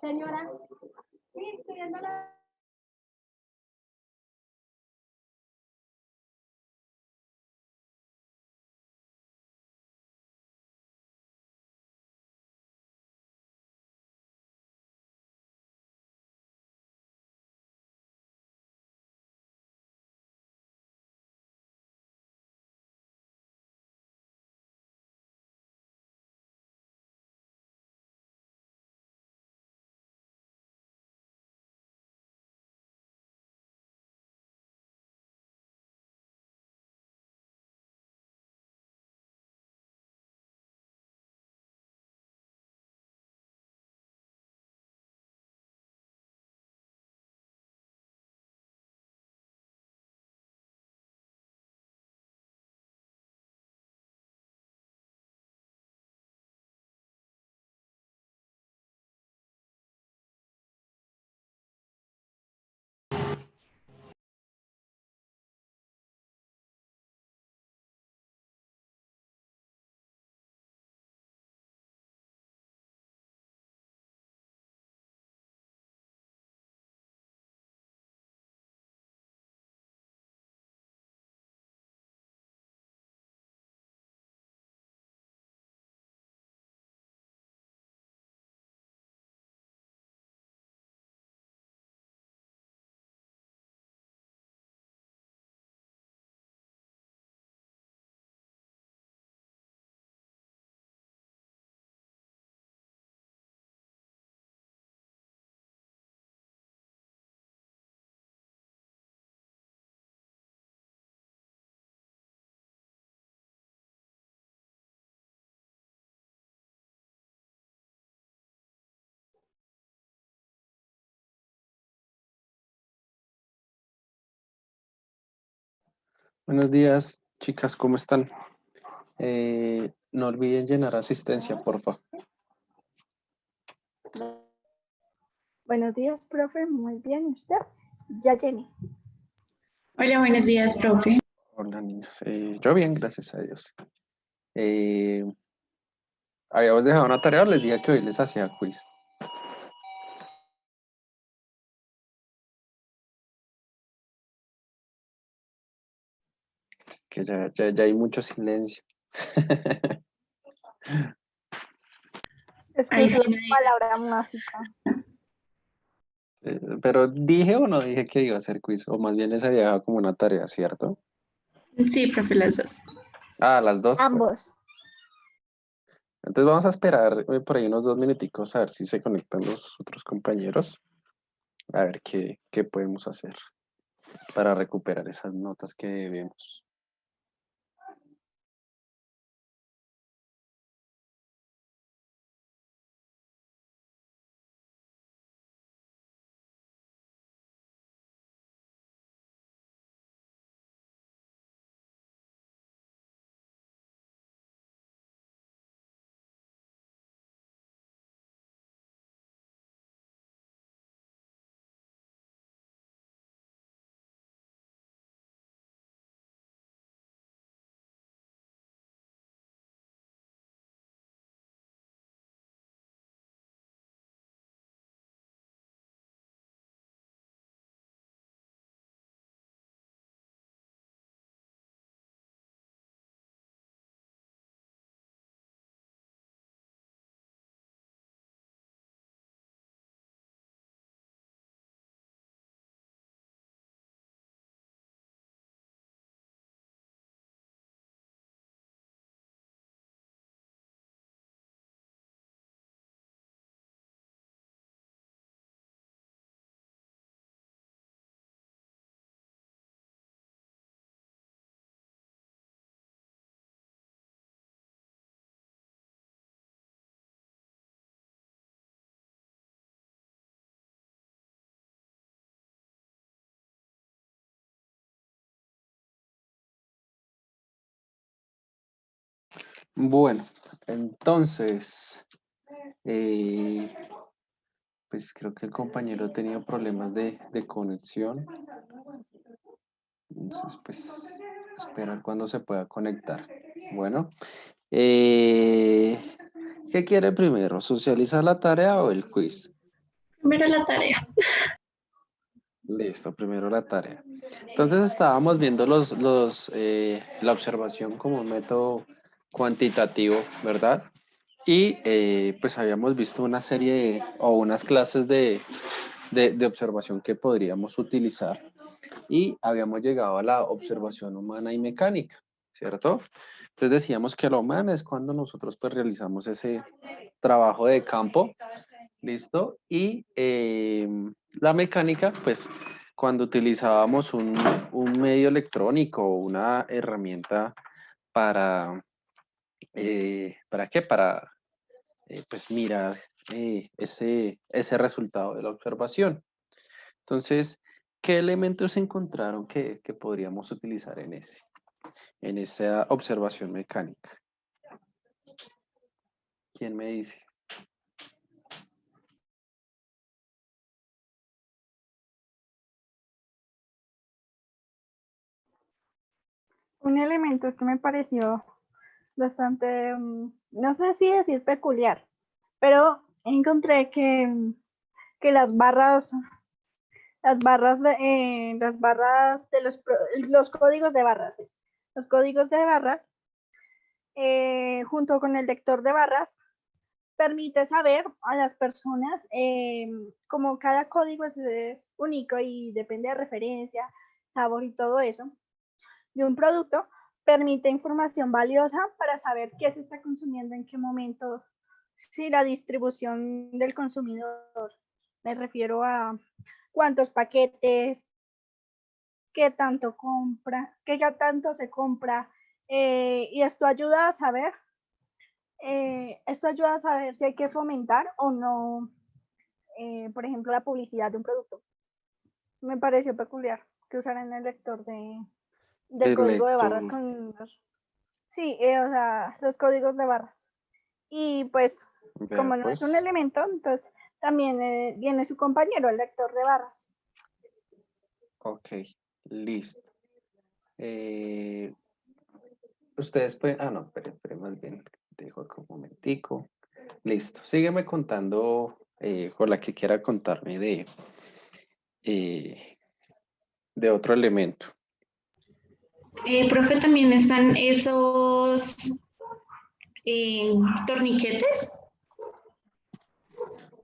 Señora, sí, estoy viendo la... Buenos días, chicas, ¿cómo están? No olviden llenar asistencia, porfa. Buenos días, profe. Muy bien, ¿y usted? Ya llené. Hola, buenos días, profe. Hola, niños. Yo bien, gracias a Dios. Habíamos dejado una tarea, les dije que hoy les hacía quiz. Que ya hay mucho silencio. Es que Ahí esa sí es no la palabra mágica. Pero dije o no dije que iba a hacer quiz, o más bien les había dejado como una tarea, ¿cierto? Sí, profe, las dos. Ah, las dos. Bueno. Ambos. Entonces vamos a esperar por ahí unos 2 minuticos a ver si se conectan los otros compañeros. A ver qué podemos hacer para recuperar esas notas que debemos. Bueno, entonces, eh, pues creo que el compañero ha tenido problemas de conexión. Entonces, pues, esperar cuando se pueda conectar. Bueno, eh, ¿qué quiere primero? ¿Socializar la tarea o el quiz? Primero la tarea. Listo, primero la tarea. Entonces estábamos viendo la observación como un método cuantitativo, ¿verdad? Y pues habíamos visto una serie o unas clases de observación que podríamos utilizar y habíamos llegado a la observación humana y mecánica, ¿cierto? Entonces decíamos que la humana es cuando nosotros pues realizamos ese trabajo de campo, ¿listo? Y la mecánica, pues cuando utilizábamos un medio electrónico o una herramienta ¿para qué? Para pues mirar ese resultado de la observación. Entonces, ¿qué elementos encontraron que podríamos utilizar en esa observación mecánica? ¿Quién me dice? Un elemento que me pareció bastante, no sé si decir peculiar, pero encontré que las barras de los códigos de barras, los códigos de barras, junto con el lector de barras, permite saber a las personas, como cada código es único y depende de referencia, sabor y todo eso, de un producto, permite información valiosa para saber qué se está consumiendo, en qué momento, si la distribución del consumidor, me refiero a cuántos paquetes, qué tanto compra, qué tanto se compra, y esto ayuda a saber si hay que fomentar o no, por ejemplo, la publicidad de un producto. Me pareció peculiar que usaran el lector de El código de barras lector. con sí, o sea, los códigos de barras. Y pues, Vea como no es un pues. elemento, entonces también viene su compañero, el lector de barras. Ok, listo. Ustedes pueden, no, espere, más bien, dejo acá un momentico. Listo, sígueme contando con la que quiera contarme eh, de otro elemento. Profe, también están esos torniquetes.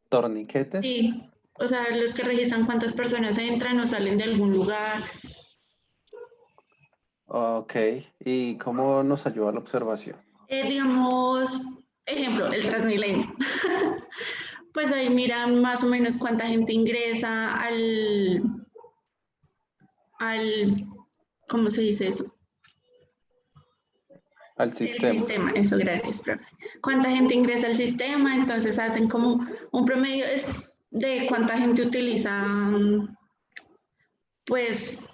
Torniquetes. Sí, o sea, los que registran cuántas personas entran o salen de algún lugar. Ok, ¿y cómo nos ayuda la observación? Digamos, ejemplo, el Transmilenio. Pues ahí miran más o menos cuánta gente ingresa al, ¿cómo se dice eso? Al El sistema. sistema, eso, gracias, profe. ¿Cuánta gente ingresa al sistema? Entonces hacen como un promedio de cuánta gente utiliza, pues,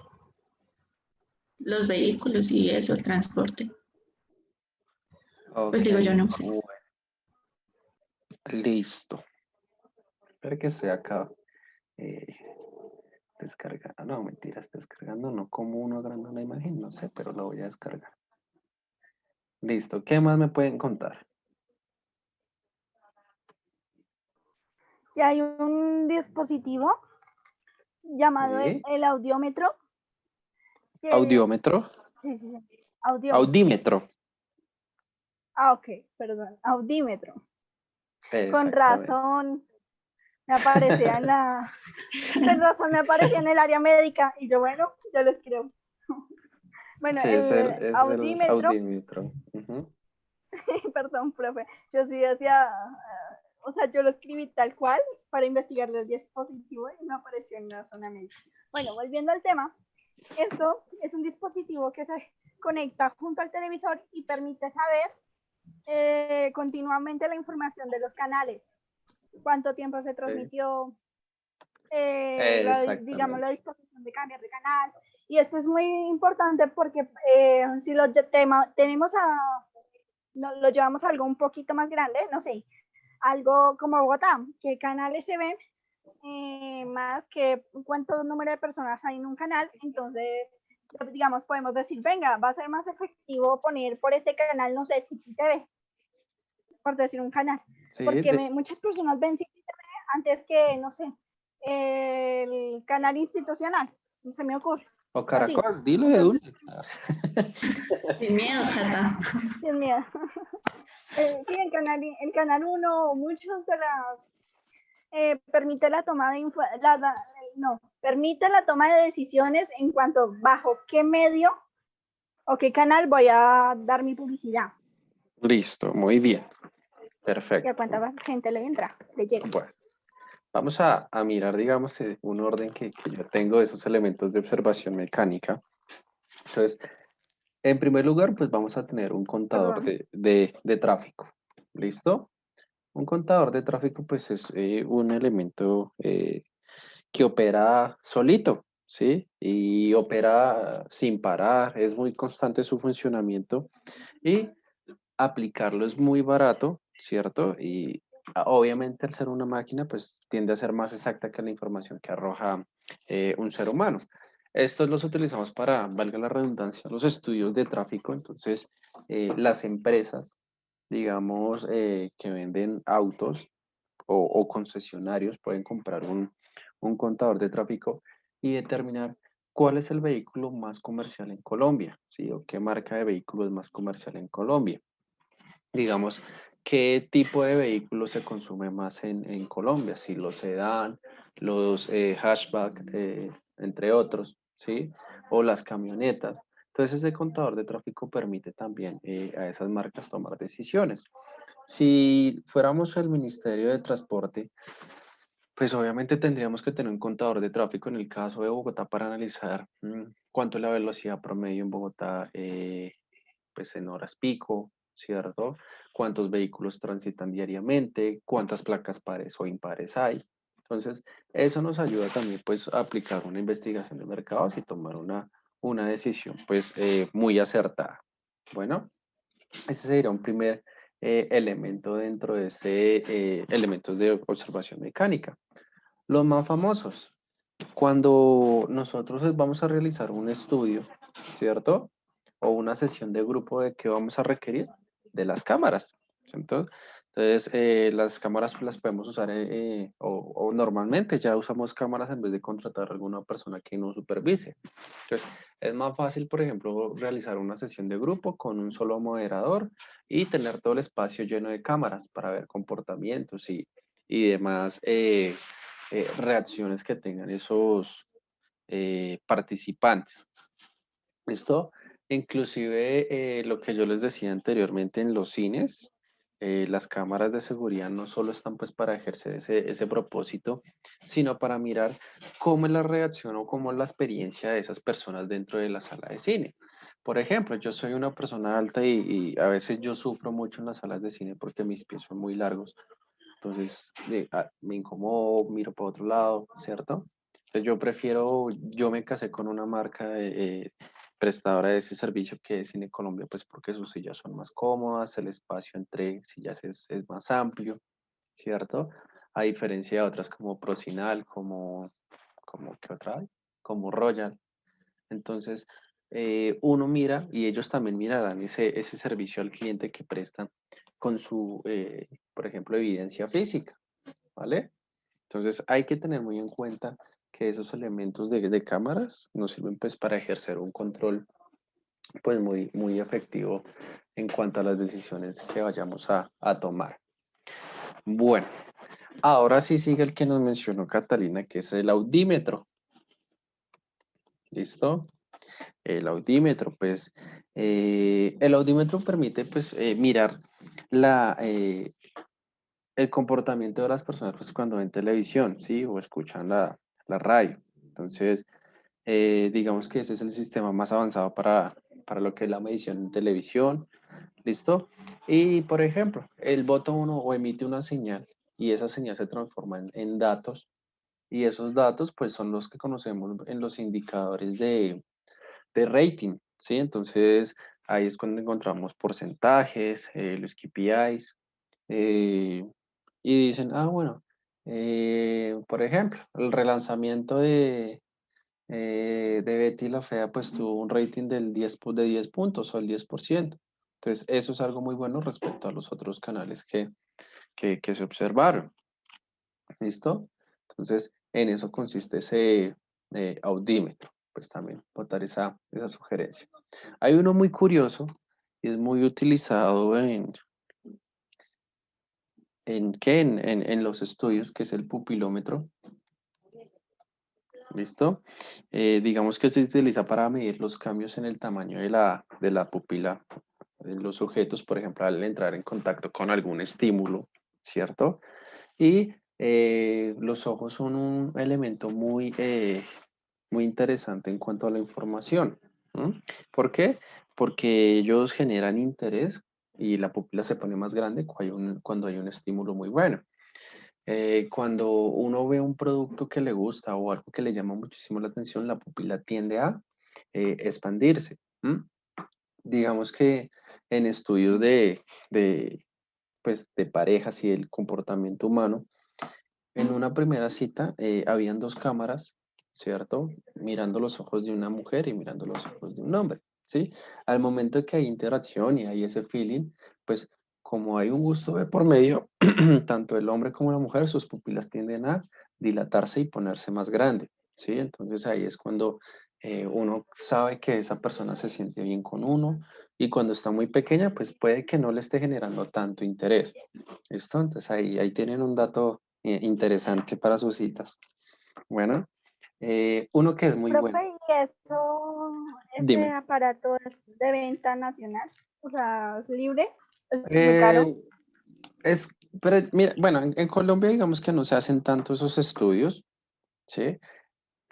los vehículos y eso, el transporte. Pues Ok, digo, yo no sé. bueno, listo. Espera que estoy acá descargando. No, mentiras, descargando. No, como uno agranda la imagen, no sé, pero lo voy a descargar. Listo, ¿qué más me pueden contar? Si hay un dispositivo llamado Sí. el audiómetro. Audiómetro. Sí, audiómetro. Audímetro. Ok, perdón, audímetro. Con Exactamente. razón me aparecía con razón me aparecía en el área médica y yo, bueno, yo les creo. Bueno, Sí, el es el audímetro, audímetro. Ujú. perdón, profe, yo sí decía, o sea, yo lo escribí tal cual para investigar el dispositivo y me apareció en la zona médica. Bueno, volviendo al tema, esto es un dispositivo que se conecta junto al televisor y permite saber continuamente la información de los canales, cuánto tiempo se Sí. transmitió, digamos, la Exactamente. disposición de cambiar de canal. Y esto es muy importante porque si lo lo llevamos a algo un poquito más grande, no sé, algo como Bogotá, qué canales se ven, más que cuánto número de personas hay en un canal, entonces, digamos, podemos decir, venga, va a ser más efectivo poner por este canal, no sé, City TV, por decir un canal, Sí, porque muchas personas ven City TV antes que, no sé, el canal institucional, se me ocurre. O Caracol, dilo de una. Sin miedo, Cata. Sin miedo. Sí, el canal 1, muchos de las permite la toma de permite la toma de decisiones en cuanto bajo qué medio o qué canal voy a dar mi publicidad. Listo, muy bien. Y Perfecto. a cuánta gente le entra, le llega. Bueno, vamos a mirar, digamos, un orden que yo tengo de esos elementos de observación mecánica. Entonces, en primer lugar, pues vamos a tener un contador de tráfico. ¿Listo? Un contador de tráfico, pues es un elemento que opera solito, ¿sí? Y opera sin parar, es muy constante su funcionamiento y aplicarlo es muy barato, ¿cierto? Y obviamente al ser una máquina, pues tiende a ser más exacta que la información que arroja un ser humano. Estos los utilizamos para, valga la redundancia, los estudios de tráfico. Entonces, las empresas, digamos, que venden autos o concesionarios pueden comprar un contador de tráfico y determinar cuál es el vehículo más comercial en Colombia, ¿sí? O qué marca de vehículo es más comercial en Colombia. Digamos, qué tipo de vehículo se consume más en Colombia, si los sedán, los hatchback, entre otros, ¿sí? O las camionetas. Entonces, ese contador de tráfico permite también a esas marcas tomar decisiones. Si fuéramos el Ministerio de Transporte, pues obviamente tendríamos que tener un contador de tráfico en el caso de Bogotá para analizar cuánto es la velocidad promedio en Bogotá, pues en horas pico, ¿cierto? Cuántos vehículos transitan diariamente, cuántas placas pares o impares hay. Entonces, eso nos ayuda también pues a aplicar una investigación de mercados y tomar una decisión pues muy acertada. Bueno, ese sería un primer elemento dentro de ese elementos de observación mecánica. Los más famosos, cuando nosotros vamos a realizar un estudio, ¿cierto? O una sesión de grupo de qué vamos a requerir de las cámaras. Entonces, las cámaras pues, las podemos usar o normalmente ya usamos cámaras en vez de contratar a alguna persona que nos supervise. Entonces, es más fácil, por ejemplo, realizar una sesión de grupo con un solo moderador y tener todo el espacio lleno de cámaras para ver comportamientos y demás reacciones que tengan esos participantes. Esto, inclusive lo que yo les decía anteriormente en los cines, las cámaras de seguridad no solo están pues para ejercer ese propósito, sino para mirar cómo es la reacción o cómo es la experiencia de esas personas dentro de la sala de cine. Por ejemplo, yo soy una persona alta y a veces yo sufro mucho en las salas de cine porque mis pies son muy largos. Entonces, me incomodo, miro para otro lado, ¿cierto? Entonces, yo me casé con una marca prestadora de ese servicio que es Cine Colombia, pues porque sus sillas son más cómodas, el espacio entre sillas es más amplio, ¿cierto? A diferencia de otras como Procinal, como ¿qué otra hay? Como Royal. Entonces, uno mira y ellos también mirarán ese servicio al cliente que prestan con su, por ejemplo, evidencia física, ¿vale? Entonces, hay que tener muy en cuenta que esos elementos de cámaras nos sirven pues para ejercer un control pues muy efectivo en cuanto a las decisiones que vayamos a tomar. Bueno, ahora sí sigue el que nos mencionó Catalina, que es el audímetro. ¿Listo? El audímetro, pues, el audímetro permite, pues, mirar el comportamiento de las personas, pues, cuando ven televisión, ¿sí? O escuchan la radio. Entonces, digamos que ese es el sistema más avanzado para lo que es la medición en televisión, ¿listo? Y, por ejemplo, el bota uno o emite una señal y esa señal se transforma en datos y esos datos, pues, son los que conocemos en los indicadores de rating, ¿sí? Entonces, ahí es cuando encontramos porcentajes, los KPIs, eh, y dicen, bueno, por ejemplo, el relanzamiento de Betty la Fea, pues tuvo un rating de 10 puntos o el 10%. Entonces, eso es algo muy bueno respecto a los otros canales que se observaron. ¿Listo? Entonces, en eso consiste ese audímetro. Pues también botar esa sugerencia. Hay uno muy curioso y es muy utilizado en los estudios, que es el pupilómetro. ¿Listo? Digamos que se utiliza para medir los cambios en el tamaño de la pupila de los sujetos, por ejemplo, al entrar en contacto con algún estímulo, ¿cierto? Y los ojos son un elemento muy interesante en cuanto a la información. ¿M? ¿Por qué? Porque ellos generan interés y la pupila se pone más grande cuando hay un estímulo muy bueno. Cuando uno ve un producto que le gusta o algo que le llama muchísimo la atención, la pupila tiende a expandirse. ¿M? Digamos que en estudios pues, de parejas y el comportamiento humano, en una primera cita habían dos cámaras, ¿cierto? Mirando los ojos de una mujer y mirando los ojos de un hombre, ¿sí? Al momento que hay interacción y hay ese feeling, pues como hay un gusto de por medio, tanto el hombre como la mujer, sus pupilas tienden a dilatarse y ponerse más grande, ¿sí? Entonces ahí es cuando uno sabe que esa persona se siente bien con uno y cuando está muy pequeña, pues puede que no le esté generando tanto interés. ¿Listo? Entonces ahí tienen un dato interesante para sus citas. Bueno, uno que es muy bueno. Profe, ¿y ese Dime. aparato es de venta nacional? O sea, ¿es libre? ¿Es muy Eh, caro? pero mira, bueno, en Colombia digamos que no se hacen tanto esos estudios, ¿sí?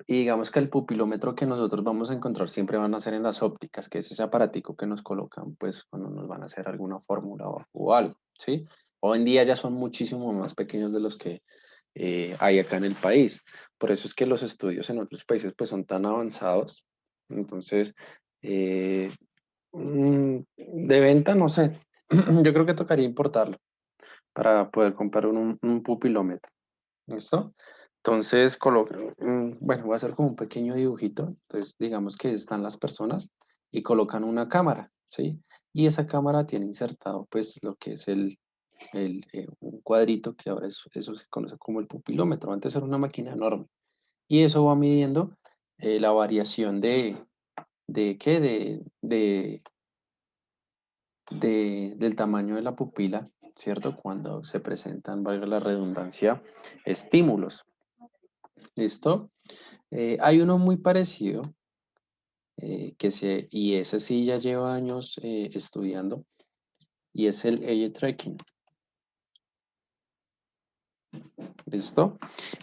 Y digamos que el pupilómetro que nosotros vamos a encontrar siempre van a ser en las ópticas, que es ese aparatico que nos colocan, pues, cuando nos van a hacer alguna fórmula o algo, ¿sí? Hoy en día ya son muchísimo más pequeños de los que hay acá en el país. Por eso es que los estudios en otros países, pues, son tan avanzados. Entonces, eh, de venta, no sé. Yo creo que tocaría importarlo para poder comprar un pupilómetro. ¿Listo? Entonces, bueno, voy a hacer como un pequeño dibujito. Entonces, digamos que están las personas y colocan una cámara, ¿sí? Y esa cámara tiene insertado, pues, lo que es un cuadrito que ahora eso se conoce como el pupilómetro. Antes era una máquina enorme. Y eso va midiendo la variación ¿de qué? Del tamaño de la pupila, ¿cierto? Cuando se presentan, valga la redundancia, estímulos. ¿Listo? Hay uno muy parecido, y ese sí ya lleva años estudiando, y es el eye tracking. ¿Listo?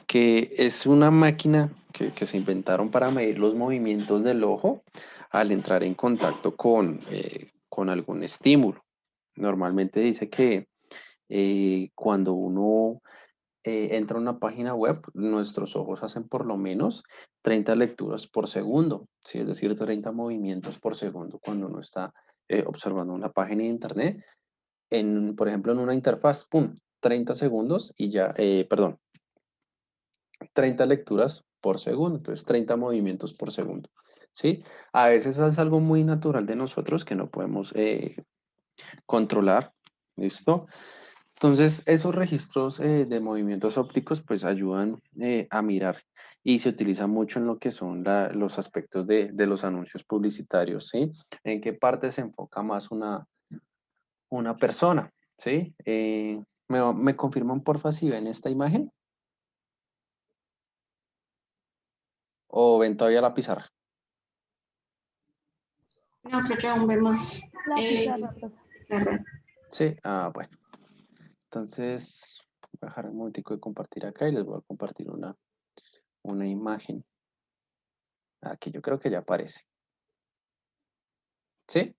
Que es una máquina que se inventaron para medir los movimientos del ojo al entrar en contacto con algún estímulo. Normalmente dice que cuando uno entra a una página web, nuestros ojos hacen por lo menos 30 lecturas por segundo, ¿sí? Es decir, 30 movimientos por segundo cuando uno está observando una página de internet. Por ejemplo, en una interfaz, ¡pum! 30 segundos y ya, perdón, 30 lecturas por segundo, entonces 30 movimientos por segundo, ¿sí? A veces es algo muy natural de nosotros que no podemos controlar, ¿listo? Entonces, esos registros de movimientos ópticos pues ayudan a mirar y se utiliza mucho en lo que son los aspectos de los anuncios publicitarios, ¿sí? En qué parte se enfoca más una persona, ¿sí? ¿Me confirman porfa si ven esta imagen o ven todavía la pizarra? No, creo que aún vemos La pizarra, el profe. pizarra. Sí, bueno. Entonces, voy a dejar un momentico de compartir acá y les voy a compartir una imagen. Aquí yo creo que ya aparece. ¿Sí?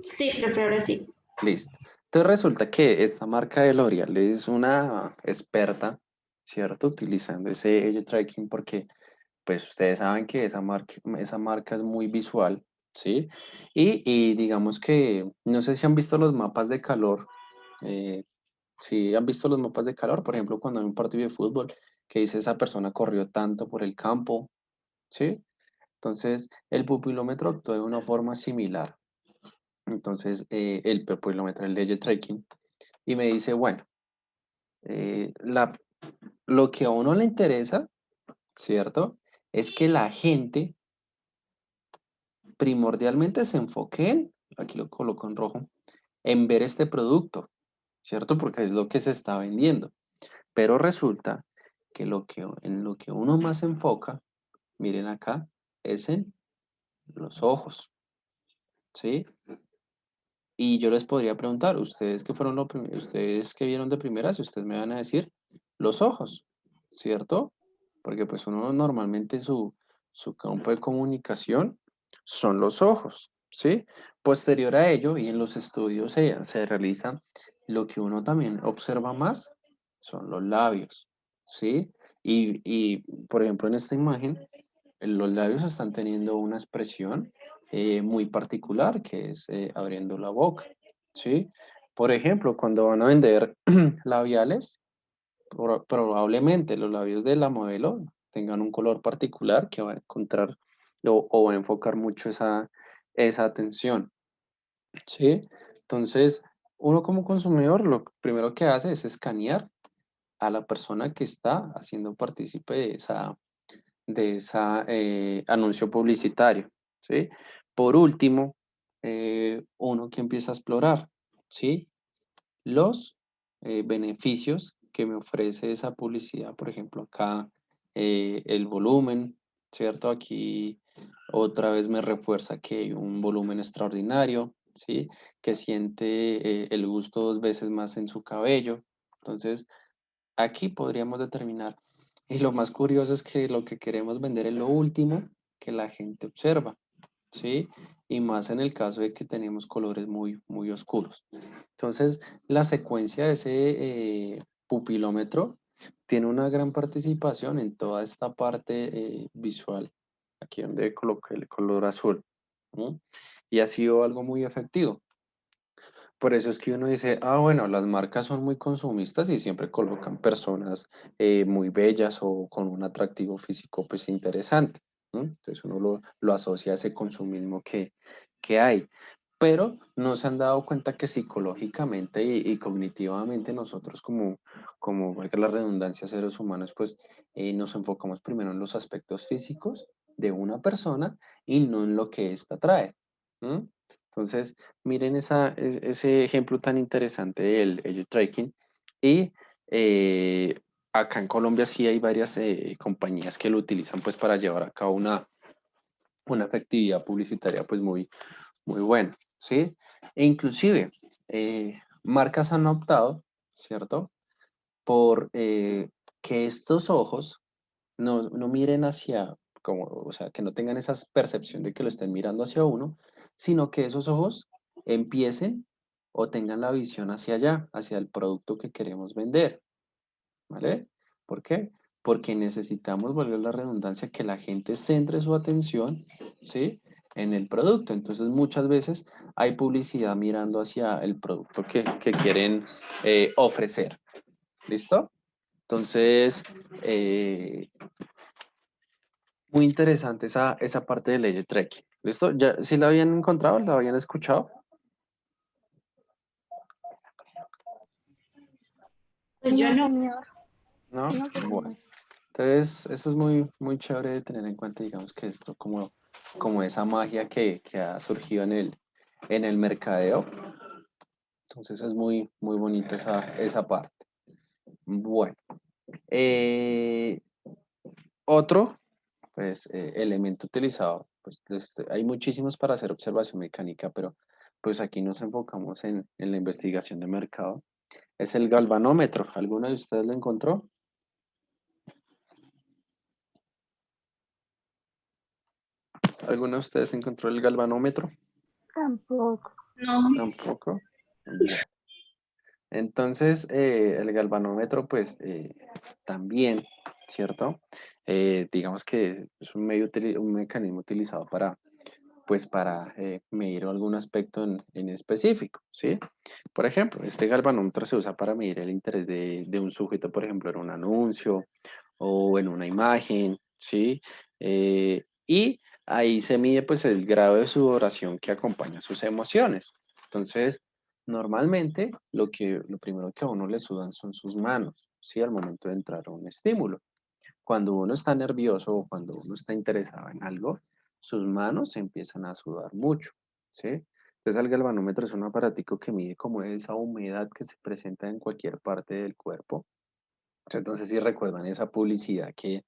Sí, prefiero ahora sí. Listo. Entonces resulta que esta marca de L'Oreal es una experta, ¿cierto? Utilizando ese eye tracking porque, pues, ustedes saben que esa marca es muy visual, ¿sí? Y digamos que, no sé si han visto los mapas de calor. Si han visto los mapas de calor, por ejemplo, cuando hay un partido de fútbol, que dice esa persona corrió tanto por el campo, ¿sí? Entonces, el pupilómetro actúa de una forma similar. Entonces, el pupilómetro, el eye tracking, y me dice, bueno, lo que a uno le interesa, ¿cierto? Es que la gente primordialmente se enfoque en, aquí lo coloco en rojo, en ver este producto, ¿cierto? Porque es lo que se está vendiendo. Pero resulta que, en lo que uno más se enfoca, miren acá, es en los ojos, ¿sí? Y yo les podría preguntar, ustedes que fueron ustedes que vieron de primera, si ustedes me van a decir los ojos, ¿cierto? Porque pues uno normalmente su campo de comunicación son los ojos, ¿sí? Posterior a ello, y en los estudios se realiza, lo que uno también observa más son los labios, ¿sí? Y por ejemplo, en esta imagen, los labios están teniendo una expresión muy particular, que es abriendo la boca, ¿sí? Por ejemplo, cuando van a vender labiales, probablemente los labios de la modelo tengan un color particular que va a encontrar o va a enfocar mucho esa atención, ¿sí? Entonces, uno como consumidor lo primero que hace es escanear a la persona que está haciendo partícipe de esa anuncio publicitario, ¿sí? Por último, uno que empieza a explorar, ¿sí? Los beneficios que me ofrece esa publicidad, por ejemplo, acá el volumen, ¿cierto? Aquí otra vez me refuerza que hay un volumen extraordinario, ¿sí? Que siente el gusto 2 veces más en su cabello. Entonces, aquí podríamos determinar. Y lo más curioso es que lo que queremos vender es lo último que la gente observa, ¿sí? Y más en el caso de que tenemos colores muy, muy oscuros. Entonces, la secuencia de ese pupilómetro tiene una gran participación en toda esta parte visual, aquí donde coloqué el color azul, ¿no? Y ha sido algo muy efectivo. Por eso es que uno dice, ah, bueno, las marcas son muy consumistas y siempre colocan personas muy bellas o con un atractivo físico pues interesante, ¿no? Entonces uno lo asocia a ese consumismo que hay. Pero no se han dado cuenta que psicológicamente y cognitivamente nosotros como valga la redundancia, seres humanos, pues nos enfocamos primero en los aspectos físicos de una persona y no en lo que ésta trae. ¿Mm? Entonces, miren ese ejemplo tan interesante del eye tracking. Y acá en Colombia sí hay varias compañías que lo utilizan pues para llevar a cabo una efectividad publicitaria pues muy, muy buena, ¿sí? E inclusive marcas han optado, ¿cierto? Por que estos ojos no miren hacia, como, o sea, que no tengan esa percepción de que lo estén mirando hacia uno, sino que esos ojos empiecen o tengan la visión hacia allá, hacia el producto que queremos vender, ¿vale? ¿Por qué? Porque necesitamos, volver a la redundancia, que la gente centre su atención, ¿sí? En el producto. Entonces, muchas veces hay publicidad mirando hacia el producto que quieren ofrecer. ¿Listo? Entonces, muy interesante esa parte de ley de trekking. ¿Listo? ¿Ya sí la habían encontrado? ¿La habían escuchado? Pues yo No, no. señor. ¿No? No, Bueno. señor. Entonces, eso es muy, muy chévere de tener en cuenta, digamos que esto como esa magia que ha surgido en el mercadeo. Entonces es muy, muy bonita esa parte. Bueno. eh, Otro, pues, elemento utilizado, pues hay muchísimos para hacer observación mecánica, pero pues aquí nos enfocamos en la investigación de mercado. Es el galvanómetro. ¿Alguno de ustedes lo encontró? ¿Alguno de ustedes encontró el galvanómetro? Tampoco. No, Tampoco. Bueno. Entonces, el galvanómetro, pues, también, ¿cierto? Digamos que es un mecanismo utilizado para medir algún aspecto en específico, ¿sí? Por ejemplo, este galvanómetro se usa para medir el interés de un sujeto, por ejemplo, en un anuncio o en una imagen, ¿sí? Y ahí se mide, pues, el grado de sudoración que acompaña sus emociones. Entonces, normalmente, lo primero que a uno le sudan son sus manos, ¿sí? Al momento de entrar a un estímulo. Cuando uno está nervioso o cuando uno está interesado en algo, sus manos empiezan a sudar mucho, ¿sí? Entonces el galvanómetro es un aparatico que mide como esa humedad que se presenta en cualquier parte del cuerpo. Entonces, si recuerdan esa publicidad que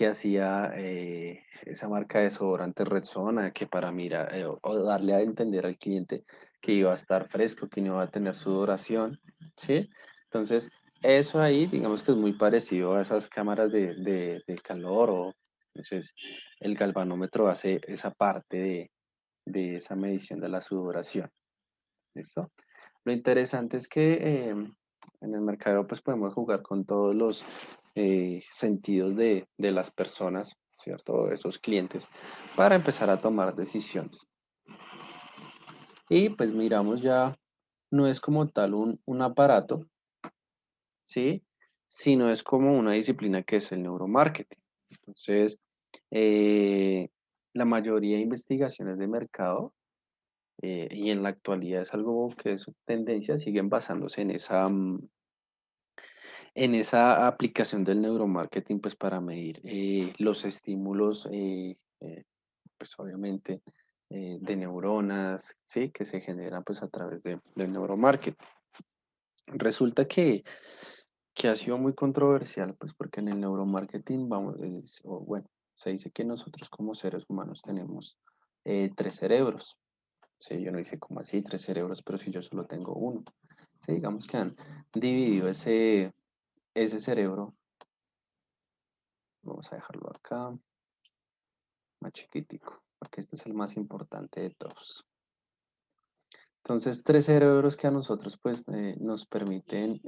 hacía esa marca de desodorante Rexona, que para mirar o darle a entender al cliente que iba a estar fresco, que no iba a tener sudoración, ¿sí? Entonces, eso ahí, digamos que es muy parecido a esas cámaras de calor o, entonces, el galvanómetro hace esa parte de esa medición de la sudoración, ¿listo? Lo interesante es que en el mercado pues podemos jugar con todos los sentidos de las personas, ¿cierto? Esos clientes, para empezar a tomar decisiones. Y pues miramos ya, no es como tal un aparato, ¿sí? Sino es como una disciplina que es el neuromarketing. Entonces, eh, la mayoría de investigaciones de mercado y en la actualidad es algo que es tendencia, siguen basándose en esa aplicación del neuromarketing, pues para medir los estímulos, pues obviamente de neuronas, ¿sí? Que se generan pues a través del neuromarketing. Resulta que ha sido muy controversial, pues porque en el neuromarketing, vamos, o bueno, se dice que nosotros como seres humanos tenemos tres cerebros. Sí, yo no hice como así, tres cerebros, pero si yo solo tengo uno. Sí, digamos que han dividido ese cerebro. Vamos a dejarlo acá, más chiquitico, porque este es el más importante de todos. Entonces, tres cerebros que a nosotros pues nos permiten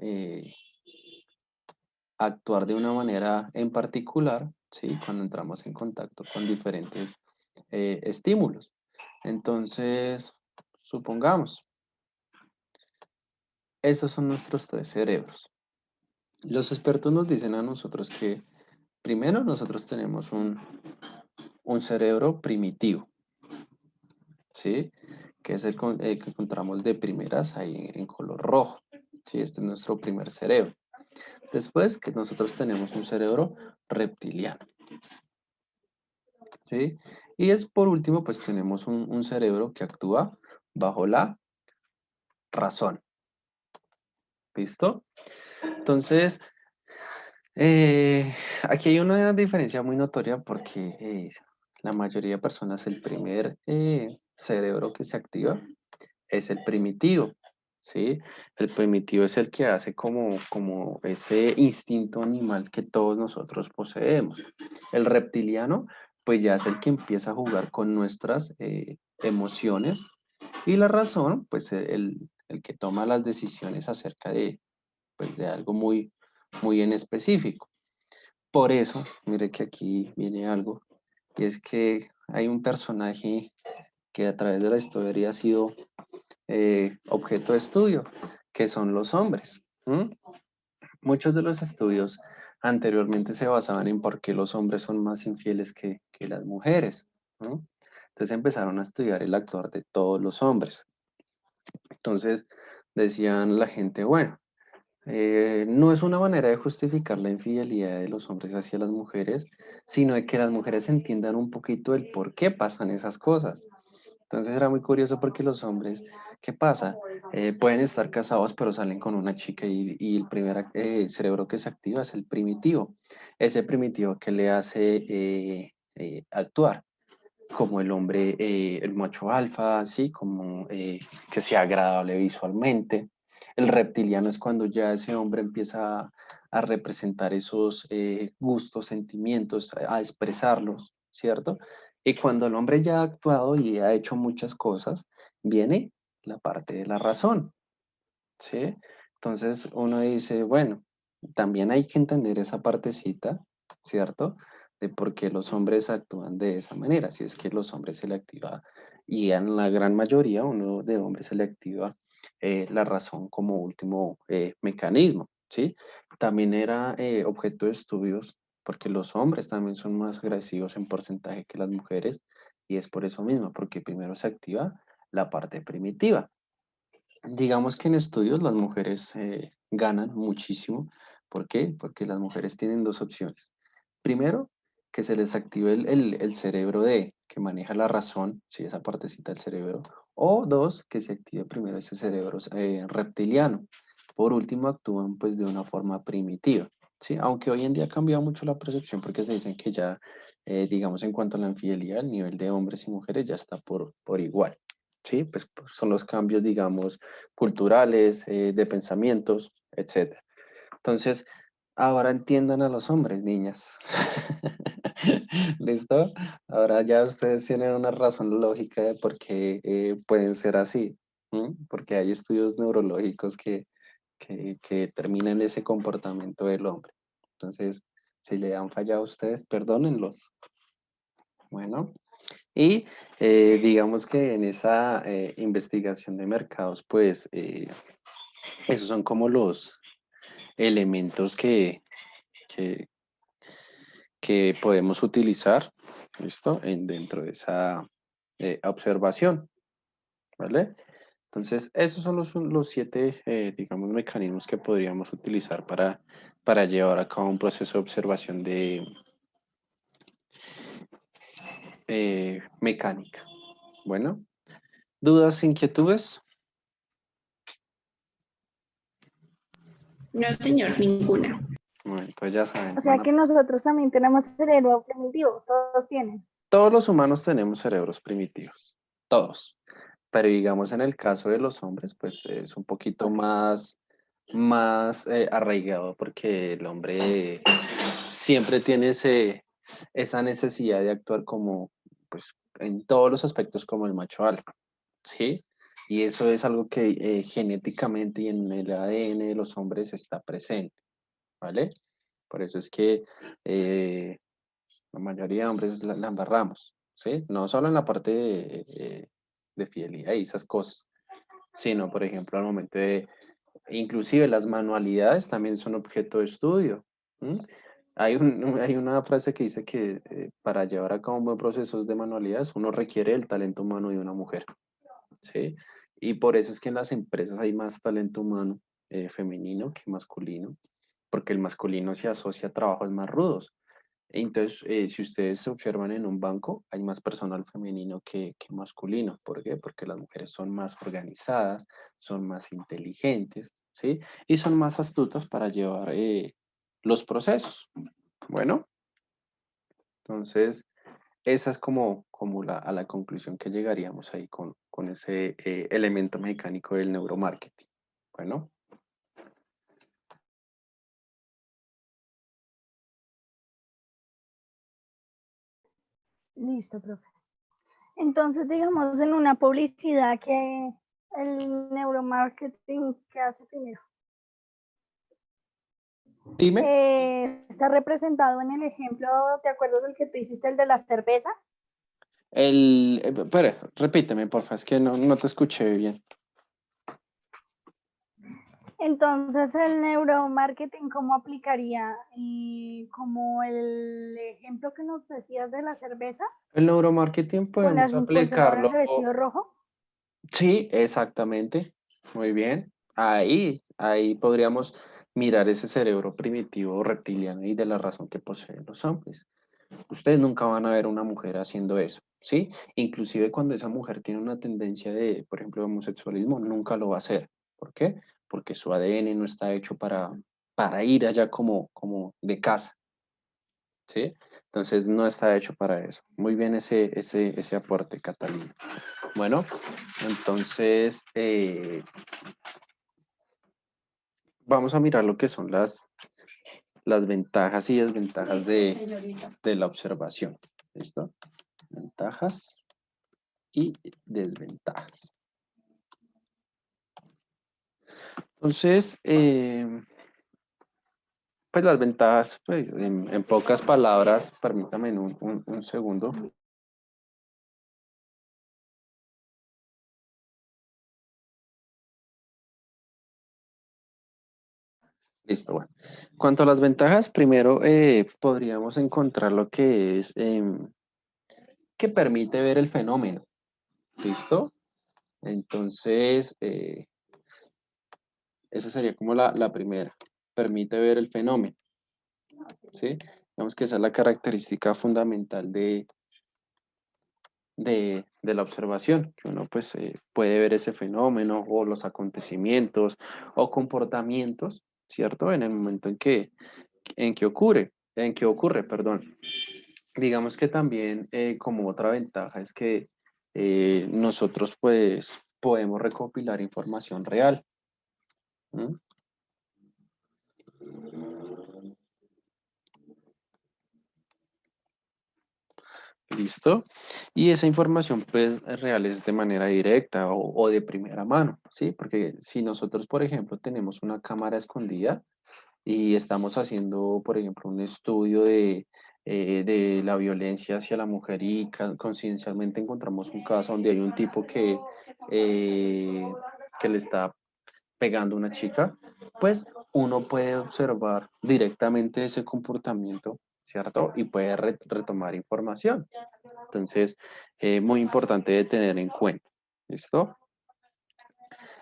actuar de una manera en particular, ¿sí? Cuando entramos en contacto con diferentes estímulos. Entonces, supongamos, estos son nuestros tres cerebros. Los expertos nos dicen a nosotros que primero nosotros tenemos un cerebro primitivo, ¿sí? Que es el que encontramos de primeras ahí en color rojo, ¿sí? Este es nuestro primer cerebro. Después que nosotros tenemos un cerebro reptiliano, ¿sí? Y es por último, pues tenemos un cerebro que actúa bajo la razón, ¿listo? Entonces, aquí hay una diferencia muy notoria porque la mayoría de personas el primer cerebro que se activa es el primitivo, ¿sí? El primitivo es el que hace como ese instinto animal que todos nosotros poseemos. El reptiliano, pues ya es el que empieza a jugar con nuestras emociones y la razón, pues el que toma las decisiones acerca pues, de algo muy en específico. Por eso, mire que aquí viene algo, y es que hay un personaje que a través de la historia ha sido objeto de estudio, que son los hombres. ¿M? Muchos de los estudios anteriormente se basaban en por qué los hombres son más infieles que las mujeres. ¿No? Entonces empezaron a estudiar el actuar de todos los hombres. Entonces decían la gente, bueno, no es una manera de justificar la infidelidad de los hombres hacia las mujeres, sino de que las mujeres entiendan un poquito el por qué pasan esas cosas. Entonces era muy curioso porque los hombres, ¿qué pasa? Pueden estar casados, pero salen con una chica y el primer cerebro que se activa es el primitivo. Ese primitivo que le hace actuar como el hombre, el macho alfa, así como que sea agradable visualmente. El reptiliano es cuando ya ese hombre empieza a representar esos gustos, sentimientos, a expresarlos, ¿cierto? Y cuando el hombre ya ha actuado y ha hecho muchas cosas, viene la parte de la razón, ¿sí? Entonces uno dice, bueno, también hay que entender esa partecita, ¿cierto? De por qué los hombres actúan de esa manera. Si es que los hombres se le activa, y en la gran mayoría uno de hombres se le activa la razón como último mecanismo, ¿sí? También era objeto de estudios porque los hombres también son más agresivos en porcentaje que las mujeres y es por eso mismo, porque primero se activa la parte primitiva. Digamos que en estudios las mujeres ganan muchísimo ¿Por qué? Porque las mujeres tienen dos opciones. Primero, que se les active el cerebro que maneja la razón, sí, esa partecita del cerebro. O dos, que se active primero ese cerebro reptiliano. Por último, actúan pues de una forma primitiva, ¿sí? Aunque hoy en día ha cambiado mucho la percepción porque se dicen que ya, digamos, en cuanto a la infidelidad, el nivel de hombres y mujeres ya está por igual, ¿sí? Pues son los cambios, digamos, culturales, de pensamientos, etcétera. Entonces, ahora entiendan a los hombres, niñas. ¿Listo? Ahora ya ustedes tienen una razón lógica de por qué pueden ser así. Porque hay estudios neurológicos que determinan ese comportamiento del hombre. Entonces, si le han fallado a ustedes, perdónenlos. Bueno, y digamos que en esa investigación de mercados, pues esos son como los elementos que, que podemos utilizar, ¿listo? Dentro de esa observación, ¿vale? Entonces, esos son los 7, digamos, mecanismos que podríamos utilizar para llevar a cabo un proceso de observación de mecánica. Bueno, ¿dudas, inquietudes? No, señor, ninguna. Bueno, pues ya saben, O sea que nosotros también tenemos cerebro primitivo, todos tienen. todos los humanos tenemos cerebros primitivos, todos. Pero digamos en el caso de los hombres, pues es un poquito Ok. más arraigado porque el hombre siempre tiene esa necesidad de actuar como, pues en todos los aspectos como el macho alfa, ¿sí? Y eso es algo que genéticamente y en el ADN de los hombres está presente, ¿vale? Por eso es que la mayoría de hombres la embarramos, ¿sí? No solo en la parte de fidelidad y esas cosas, sino, por ejemplo, al momento de, inclusive las manualidades también son objeto de estudio. Hay una frase que dice que para llevar a cabo un buen proceso de manualidades uno requiere el talento humano de una mujer, ¿sí? Y por eso es que en las empresas hay más talento humano femenino que masculino, porque el masculino se asocia a trabajos más rudos. Entonces, si ustedes se observan en un banco, hay más personal femenino que masculino. ¿Por qué? Porque las mujeres son más organizadas, son más inteligentes, ¿sí? Y son más astutas para llevar los procesos. Bueno, entonces, esa es como a la conclusión que llegaríamos ahí con ese elemento mecánico del neuromarketing. Bueno. Listo, profe. Entonces, digamos, en una publicidad que el neuromarketing que hace primero. Dime. Está representado en el ejemplo, ¿te acuerdas del que tú hiciste, el de la cerveza? Espera, repíteme, porfa, es que no te escuché bien. Entonces, el neuromarketing, ¿cómo aplicaría? Como el ejemplo que nos decías de la cerveza, El neuromarketing con podemos las impulsadoras aplicarlo. de vestido rojo. Sí, exactamente. Muy bien. Ahí podríamos mirar ese cerebro primitivo reptiliano y de la razón que poseen los hombres. Ustedes nunca van a ver una mujer haciendo eso, ¿sí? Inclusive cuando esa mujer tiene una tendencia de, por ejemplo, homosexualismo, nunca lo va a hacer. ¿Por qué? Porque su ADN no está hecho para ir allá como de casa, ¿sí? Entonces no está hecho para eso. Muy bien ese aporte, Catalina. Bueno, entonces vamos a mirar lo que son las ventajas y desventajas de la observación. ¿Listo? Ventajas y desventajas. Entonces, pues las ventajas, pues en pocas palabras, permítame un segundo. Listo, bueno. Cuanto a las ventajas, primero podríamos encontrar lo que es que permite ver el fenómeno. ¿Listo? Entonces, esa sería como la primera. permite ver el fenómeno, ¿sí? Digamos que esa es la característica fundamental de la observación, que uno pues puede ver ese fenómeno o los acontecimientos o comportamientos, ¿cierto? En el momento en que ocurre, perdón. Digamos que también como otra ventaja es que nosotros pues podemos recopilar información real. ¿Mm? ¿Listo? Y esa información pues real es de manera directa o de primera mano, ¿sí? Porque si nosotros, por ejemplo, tenemos una cámara escondida y estamos haciendo, por ejemplo, un estudio de la violencia hacia la mujer y coincidencialmente encontramos un caso donde hay un tipo que le está pegando a una chica, pues uno puede observar directamente ese comportamiento, ¿cierto? Y puede retomar información. Entonces, muy importante de tener en cuenta. ¿Listo?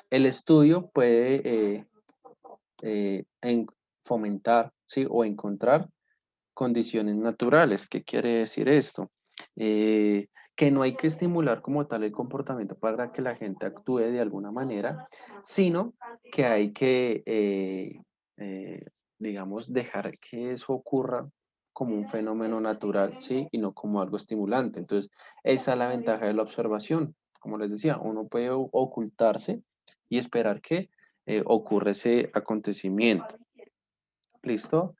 El estudio puede fomentar, ¿sí? O encontrar condiciones naturales. ¿Qué quiere decir esto? Que no hay que estimular como tal el comportamiento para que la gente actúe de alguna manera, sino que hay que, digamos, dejar que eso ocurra como un fenómeno natural, ¿sí? Y no como algo estimulante. Entonces, esa es la ventaja de la observación. Como les decía, uno puede ocultarse y esperar que ocurra ese acontecimiento. ¿Listo?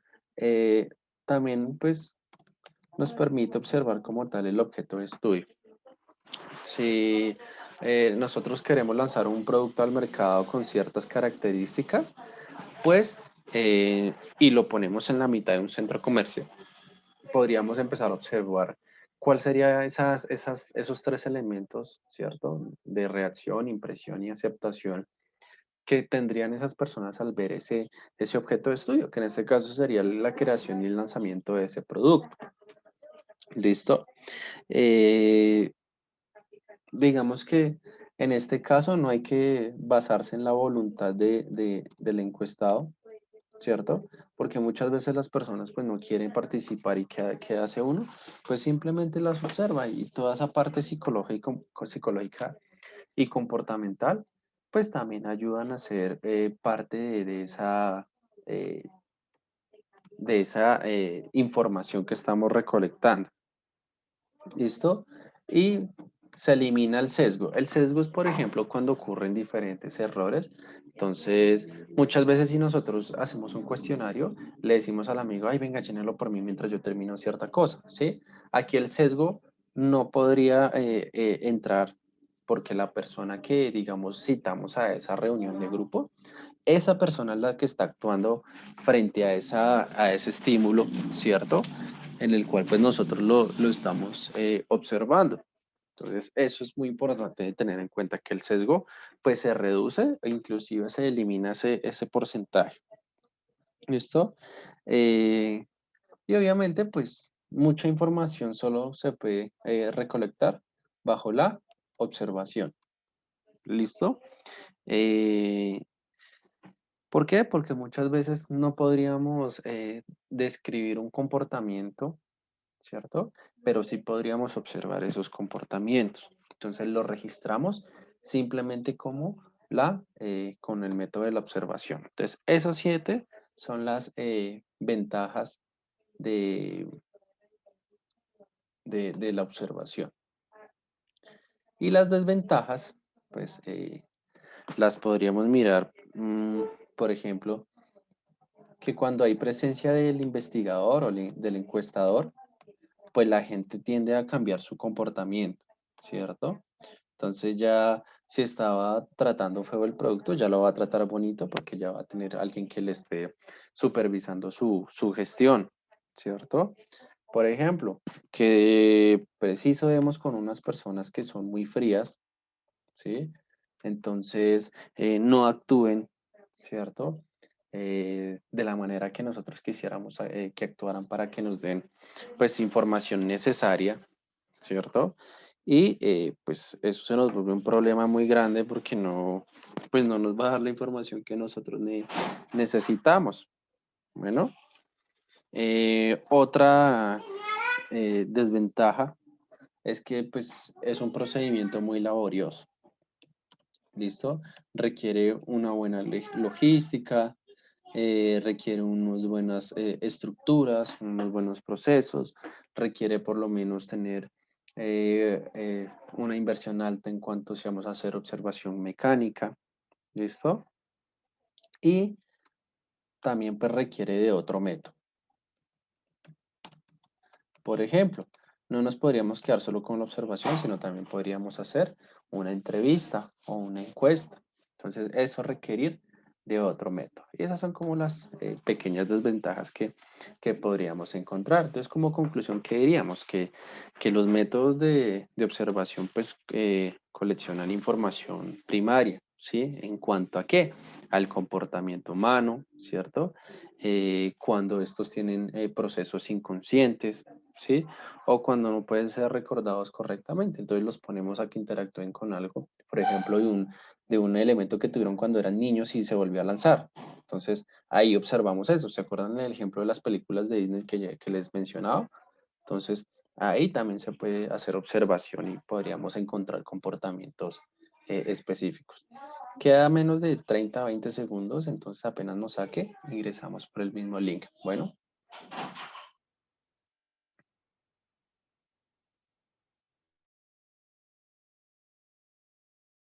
También, pues, nos permite observar como tal el objeto de estudio. Si nosotros queremos lanzar un producto al mercado con ciertas características, pues, y lo ponemos en la mitad de un centro comercial, podríamos empezar a observar cuál sería esos tres elementos, ¿cierto? De reacción, impresión y aceptación que tendrían esas personas al ver ese objeto de estudio, que en este caso sería la creación y el lanzamiento de ese producto. ¿Listo? Digamos que en este caso no hay que basarse en la voluntad del encuestado, ¿cierto? Porque muchas veces las personas pues no quieren participar y ¿qué hace uno? Pues simplemente las observa y toda esa parte psicológica y comportamental pues también ayudan a ser parte eh, de esa información que estamos recolectando. ¿Listo? Y se elimina el sesgo. El sesgo es, por ejemplo, cuando ocurren diferentes errores. Entonces, muchas veces si nosotros hacemos un cuestionario, le decimos al amigo, ay, venga, llénelo por mí mientras yo termino cierta cosa, ¿sí? Aquí el sesgo no podría entrar porque la persona que, digamos, citamos a esa reunión de grupo, esa persona es la que está actuando frente a ese estímulo, ¿cierto? En el cual pues nosotros lo estamos observando. Entonces, eso es muy importante de tener en cuenta que el sesgo pues se reduce e inclusive se elimina ese porcentaje. ¿Listo? Y obviamente pues mucha información solo se puede recolectar bajo la observación. ¿Listo? Eh, ¿Por qué? Porque muchas veces no podríamos describir un comportamiento, ¿cierto? Pero sí podríamos observar esos comportamientos. Entonces lo registramos simplemente como con el método de la observación. Entonces, esos 7 son las ventajas de, de la observación. Y las desventajas, pues, las podríamos mirar, por ejemplo, que cuando hay presencia del investigador o del encuestador, pues la gente tiende a cambiar su comportamiento, ¿cierto? Entonces ya si estaba tratando feo el producto, ya lo va a tratar bonito porque ya va a tener alguien que le esté supervisando su gestión, ¿cierto? Por ejemplo, que preciso vemos con unas personas que son muy frías, ¿sí? Entonces no actúen, ¿cierto? De la manera que nosotros quisiéramos que actuaran para que nos den pues información necesaria, ¿cierto? Y pues eso se nos vuelve un problema muy grande porque no, pues no nos va a dar la información que nosotros necesitamos. Bueno, otra desventaja es que pues es un procedimiento muy laborioso. ¿Listo? Requiere una buena logística, requiere unas buenas estructuras, unos buenos procesos, requiere por lo menos tener una inversión alta en cuanto si vamos a hacer observación mecánica, ¿listo? Y también pues requiere de otro método. Por ejemplo, no nos podríamos quedar solo con la observación, sino también podríamos hacer una entrevista o una encuesta. Entonces, eso requerir de otro método. Y esas son como las pequeñas desventajas que podríamos encontrar. Entonces, como conclusión, ¿qué diríamos? Que los métodos de observación, pues, coleccionan información primaria, ¿sí? ¿En cuanto a qué? Al comportamiento humano, ¿cierto? Cuando estos tienen procesos inconscientes, ¿sí? O cuando no pueden ser recordados correctamente. Entonces los ponemos a que interactúen con algo, por ejemplo, de un elemento que tuvieron cuando eran niños y se volvió a lanzar. Entonces ahí observamos eso. ¿Se acuerdan del ejemplo de las películas de Disney que les mencionaba? Entonces ahí también se puede hacer observación y podríamos encontrar comportamientos específicos. Queda menos de 30 a 20 segundos, entonces apenas nos saque, ingresamos por el mismo link. Bueno.